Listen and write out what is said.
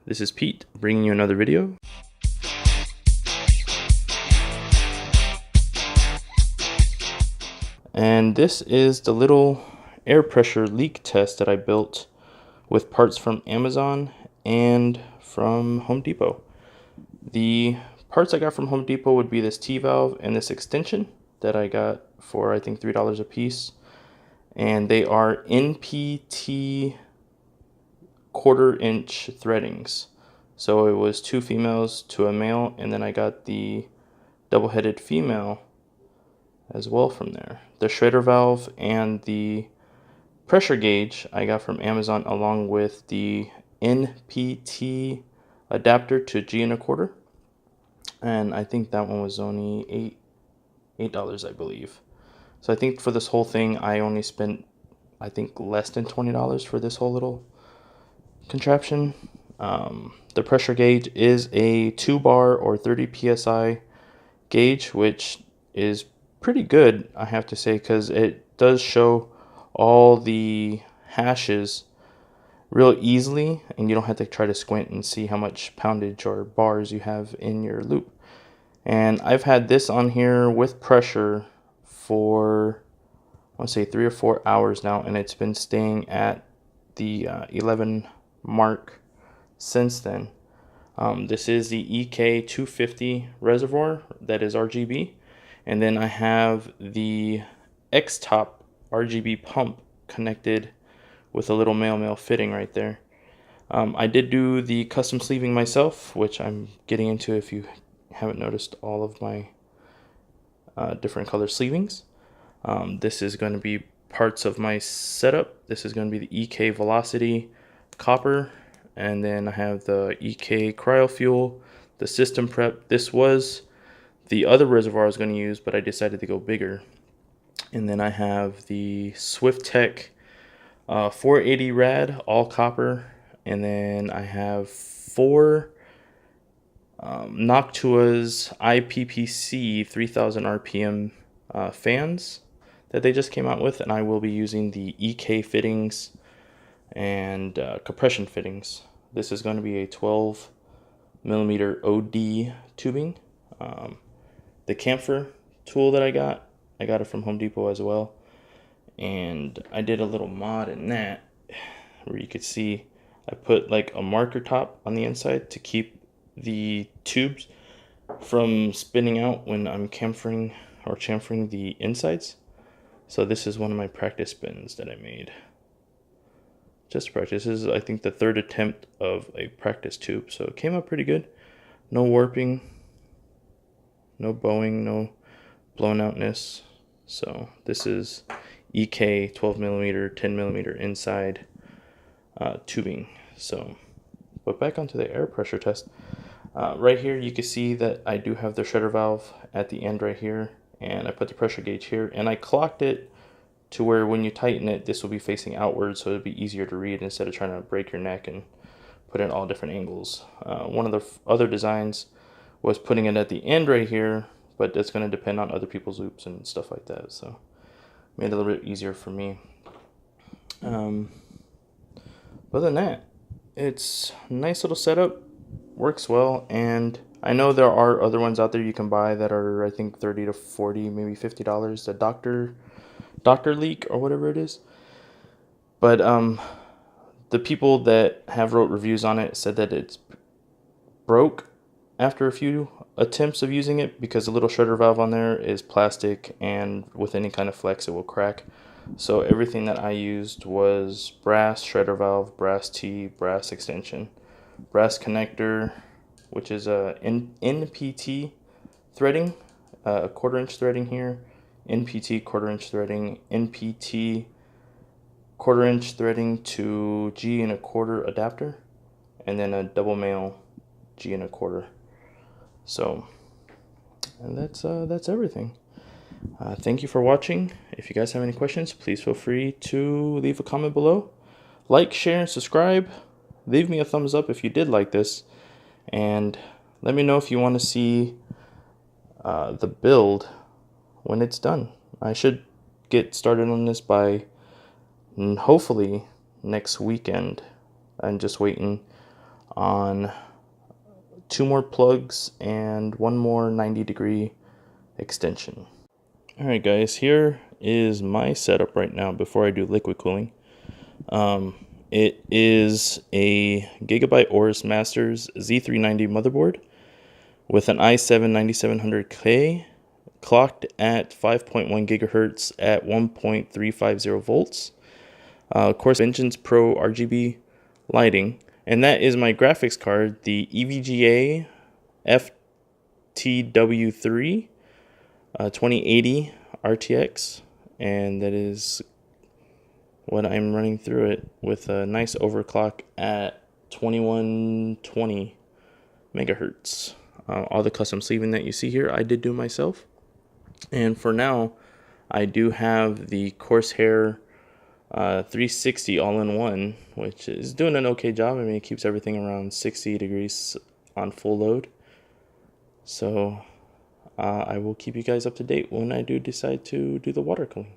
This is Pete bringing you another video. And this is the little air pressure leak test that I built with parts from Amazon and from Home Depot. The parts I got from Home Depot would be this T-valve and this extension that I got for I think $3 a piece. And they are NPT 1/4 inch threadings. So it was 2 females to a male, and then I got the double-headed female as well from there. The Schrader valve and the pressure gauge I got from Amazon, along with the NPT adapter to G and a quarter, and I think that one was only $8, I believe. So I think for this whole thing I only spent, I think, less than $20 for this whole little contraption. The pressure gauge is a 2-bar or 30 psi gauge, which is pretty good, I have to say, because it does show all the hashes real easily, and you don't have to try to squint and see how much poundage or bars you have in your loop. And I've had this on here with pressure for, I want to say, 3 or 4 hours now, and it's been staying at the 11 mark since then. This is the EK250 reservoir that is RGB, and then I have the X-Top RGB pump connected with a little male fitting right there. I did do the custom sleeving myself, which I'm getting into if you haven't noticed all of my different color sleevings. This is going to be parts of my setup. This is going to be the EK Velocity copper, and then I have the EK cryofuel, the system prep. This was the other reservoir I was going to use, but I decided to go bigger. And then I have the SwiftTech 480 rad, all copper, and then I have 4 Noctua's IPPC 3000 RPM fans that they just came out with, and I will be using the EK fittings and compression fittings. This is going to be a 12 millimeter OD tubing. The camphor tool that I got it from Home Depot as well, and I did a little mod in that where you could see I put like a marker top on the inside to keep the tubes from spinning out when I'm chamfering the insides. So this is one of my practice bins that I made. Just practice. This is, I think, the 3rd attempt of a practice tube, so it came out pretty good. No warping, no bowing, no blown outness. So this is EK 12 millimeter, 10 millimeter inside tubing. So, but back onto the air pressure test. Right here you can see that I do have the Schrader valve at the end right here, and I put the pressure gauge here, and I clocked it to where when you tighten it, this will be facing outward, so it'll be easier to read instead of trying to break your neck and put it in all different angles. One of the other designs was putting it at the end right here, but that's going to depend on other people's loops and stuff like that, so made it a little bit easier for me. Other than that, it's a nice little setup, works well, and I know there are other ones out there you can buy that are, I think, $30 to $40, maybe $50. The Dr. Leak or whatever it is. But the people that have wrote reviews on it said that it's broke after a few attempts of using it, because the little Schrader valve on there is plastic, and with any kind of flex it will crack. So everything that I used was brass Schrader valve, brass T, brass extension, brass connector, which is a NPT threading, a 1/4 inch threading here, NPT 1/4 inch threading, NPT 1/4 inch threading to G and a quarter adapter, and then a double male G and a quarter. So, and that's everything. Thank you for watching. If you guys have any questions, please feel free to leave a comment below. Like, share, and subscribe. Leave me a thumbs up if you did like this, and let me know if you want to see the build when it's done. I should get started on this by hopefully next weekend. I'm just waiting on 2 more plugs and 1 more 90-degree extension. Alright guys, here is my setup right now before I do liquid cooling. It is a Gigabyte Aorus Masters Z390 motherboard with an i7 9700K clocked at 5.1 gigahertz at 1.350 volts. Of course, Vengeance Pro RGB lighting, and that is my graphics card, the EVGA FTW3 2080 RTX, and that is what I'm running through it with a nice overclock at 2120 megahertz. All the custom sleeving that you see here, I did do myself. And for now, I do have the Corsair 360 all-in-one, which is doing an okay job. I mean, it keeps everything around 60 degrees on full load. So I will keep you guys up to date when I do decide to do the water cooling.